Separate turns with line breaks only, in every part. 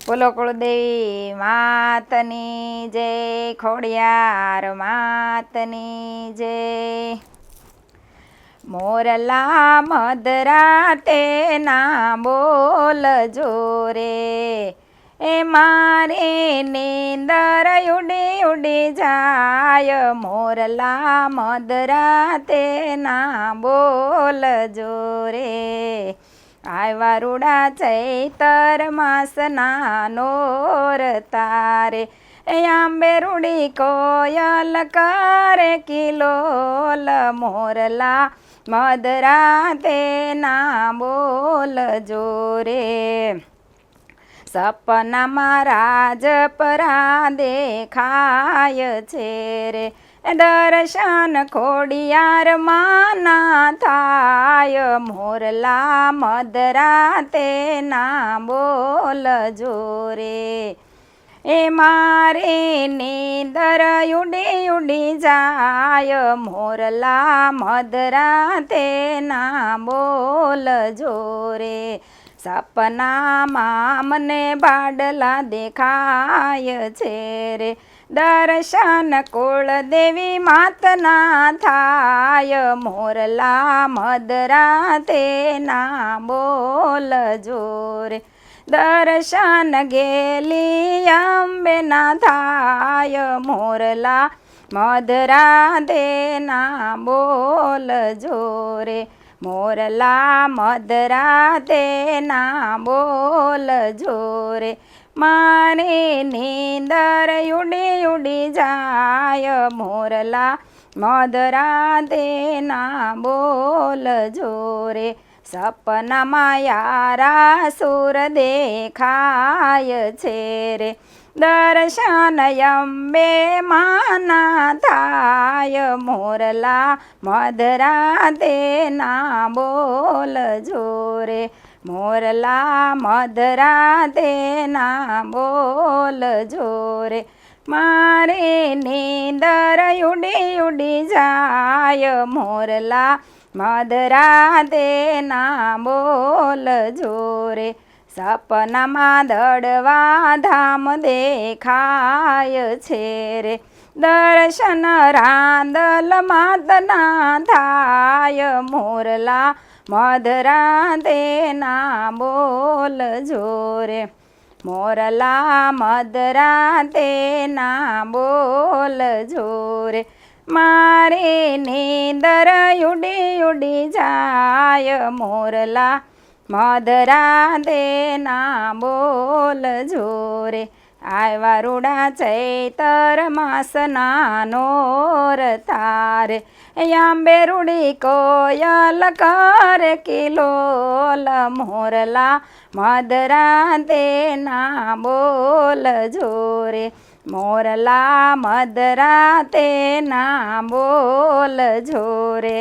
બોલો કુળદેવી માતની જય, ખોડિયાર માતની જય। મોરલા મધરાતે ના બોલજો રે, એ મારી નીંદર ઉડી ઉડી જાય। મોરલા મધરાતે ના બોલજો રે, આવ્યા રૂડા ચૈતર માસના નોર તારે, આંબે રૂડી કોયલ કરે કિલોલ। મોરલા મધરાતે ના બોલજો રે, સપનામાં રાજપરા દેખાય છે રે, દર્શન ખોડિયાર માના થાય। મોરલા મધરાતે ના બોલજો રે, એ મારી નીંદર ઉડી ઉડી જાય। મોરલા મધરાતે ના બોલજો રે, સપનામાં મને બાડલા દેખાય છે રે, દર્શન કુળદેવી માતના થાય। મોરલા મધરાતે ના બોલજો રે, દર્શન ગેલી અંબે ના થાય। મોરલા મધરાતે ના બોલજો રે, મોરલા મધરાતે ના બોલજો રે, મારી નીંદર ઉડી ઉડી જાય। મોરલા મધરાતે ના બોલજો રે, સપનામાં યારા સુર દેખાય છે રે, દર્શન અંબે માના થાય। મોરલા મધરાતે ના બોલજો રે, મોરલા મધરાતે ના બોલજો રે, મારી નીંદર ઉડી ઉડી જાય। મોરલા મધરાતે ના બોલજો રે, સપનામાં દડવા ધામ દેખાય છે રે, દર્શન રાંદલ માતના થાય। મોરલા મધરાતે ના બોલજો રે, મોરલા મધરાતે ના બોલજો રે, મારી નીંદર ઉડી ઉડી જાય। મોરલા મધરાતે ના બોલજો રે, આવ્યા રૂડા ચૈતર માસના નોર તારે, આંબે રૂડી કોયલ કરે કિલોલ। મોરલા મધરાતે ના બોલજો રે, મોરલા મધરાતે ના બોલજો રે।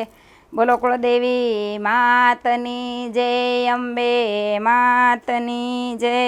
બોલો કુળદેવી માતની જય, અંબે માતની જય।